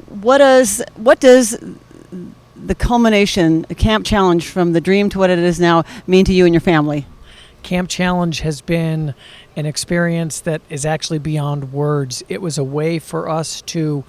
what does the culmination, the Camp Challenge, from the dream to what it is now, mean to you and your family? Camp Challenge has been an experience that is actually beyond words. It was a way for us to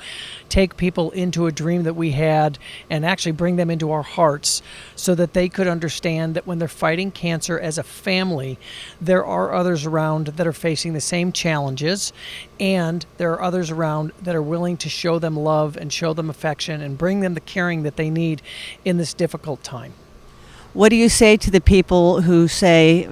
take people into a dream that we had and actually bring them into our hearts so that they could understand that when they're fighting cancer as a family, there are others around that are facing the same challenges, and there are others around that are willing to show them love and show them affection and bring them the caring that they need in this difficult time. What do you say to the people who say,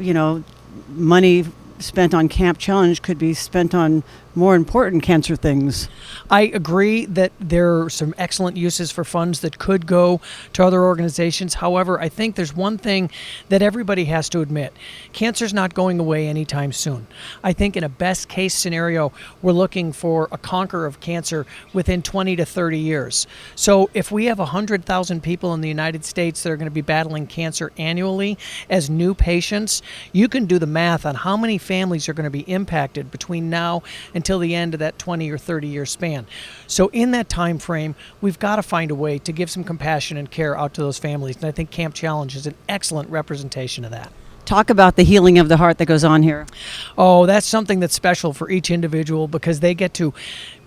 money spent on Camp Challenge could be spent on more important cancer things? I agree that there are some excellent uses for funds that could go to other organizations. However, I think there's one thing that everybody has to admit. Cancer's not going away anytime soon. I think in a best case scenario, we're looking for a conquer of cancer within 20 to 30 years. So if we have 100,000 people in the United States that are going to be battling cancer annually as new patients, you can do the math on how many families are going to be impacted between now until the end of that 20 or 30 year span. So in that time frame, we've got to find a way to give some compassion and care out to those families. And I think Camp Challenge is an excellent representation of that. Talk about the healing of the heart that goes on here. Oh, that's something that's special for each individual because they get to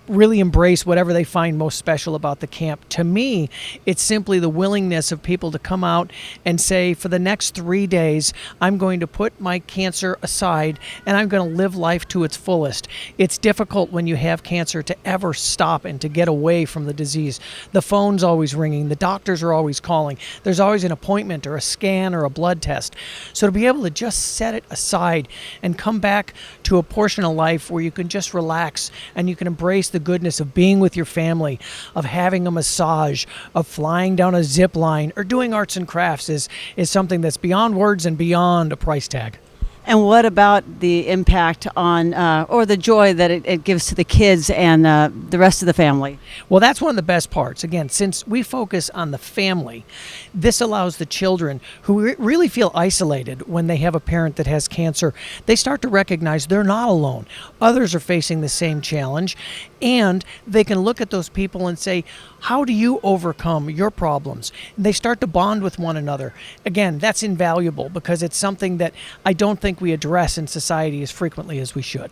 really embrace whatever they find most special about the camp. To me, it's simply the willingness of people to come out and say, for the next 3 days, I'm going to put my cancer aside and I'm going to live life to its fullest. It's difficult when you have cancer to ever stop and to get away from the disease. The phone's always ringing. The doctors are always calling. There's always an appointment or a scan or a blood test. So to be able to just set it aside and come back to a portion of life where you can just relax and you can embrace the goodness of being with your family, of having a massage, of flying down a zip line, or doing arts and crafts is something that's beyond words and beyond a price tag. And what about the impact on, or the joy that it gives to the kids and the rest of the family? Well, that's one of the best parts. Again, since we focus on the family, this allows the children who really feel isolated when they have a parent that has cancer, they start to recognize they're not alone. Others are facing the same challenge, and they can look at those people and say, how do you overcome your problems? And they start to bond with one another. Again, that's invaluable because it's something that I don't think we address in society as frequently as we should.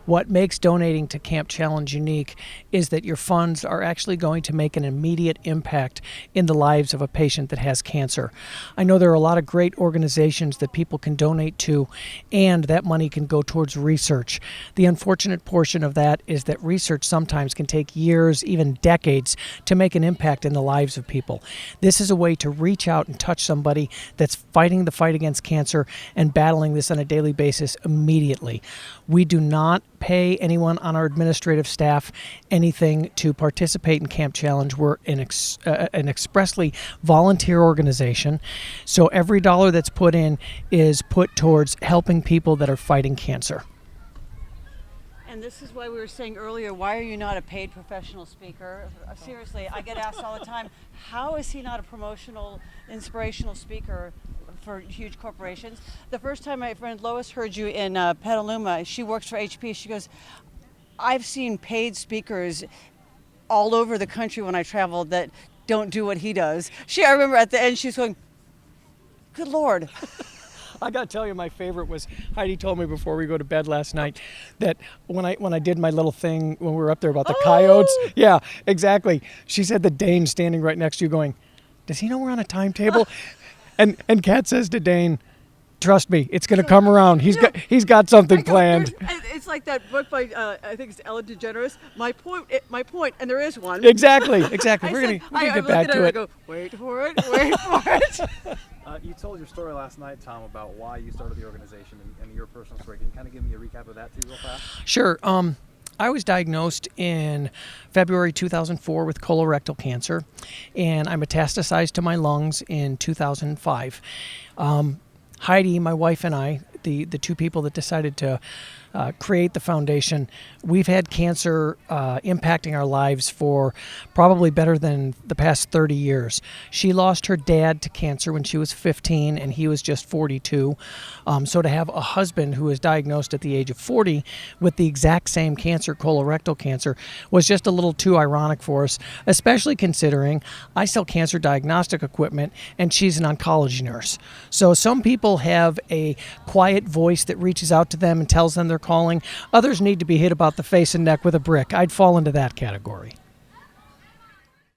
What makes donating to Camp Challenge unique is that your funds are actually going to make an immediate impact in the lives of a patient that has cancer. I know there are a lot of great organizations that people can donate to, and that money can go towards research. The unfortunate portion of that is that research sometimes can take years, even decades, to make an impact in the lives of people. This is a way to reach out and touch somebody that's fighting the fight against cancer and battling this on a daily basis immediately. We do not pay anyone on our administrative staff anything to participate in Camp Challenge. We're an expressly volunteer organization, so every dollar that's put in is put towards helping people that are fighting cancer. And this is why we were saying earlier, why are you not a paid professional speaker? Seriously, I get asked all the time, how is he not a promotional, inspirational speaker for huge corporations? The first time my friend Lois heard you in Petaluma, she works for HP, she goes, I've seen paid speakers all over the country when I traveled that don't do what he does. I remember at the end, she's going, good Lord. I got to tell you, my favorite was Heidi told me before we go to bed last night that when I did my little thing when we were up there about the coyotes. Yeah, exactly. She said the Dane's standing right next to you going, does he know we're on a timetable? And Kat says to Dane, trust me, it's going to come around. He's got something planned. It's like that book by, I think it's Ellen DeGeneres, My Point, and there is one. Exactly. We're going to get back to it. I go, wait for it. You told your story last night, Tom, about why you started the organization and your personal story. Can you kind of give me a recap of that too real fast? Sure. I was diagnosed in February 2004 with colorectal cancer, and I metastasized to my lungs in 2005. Heidi, my wife, and I, the two people that decided to create the foundation. We've had cancer impacting our lives for probably better than the past 30 years. She lost her dad to cancer when she was 15, and he was just 42. So to have a husband who was diagnosed at the age of 40 with the exact same cancer, colorectal cancer, was just a little too ironic for us, especially considering I sell cancer diagnostic equipment and she's an oncology nurse. So some people have a quiet voice that reaches out to them and tells them they're calling. Others need to be hit about the face and neck with a brick. I'd fall into that category.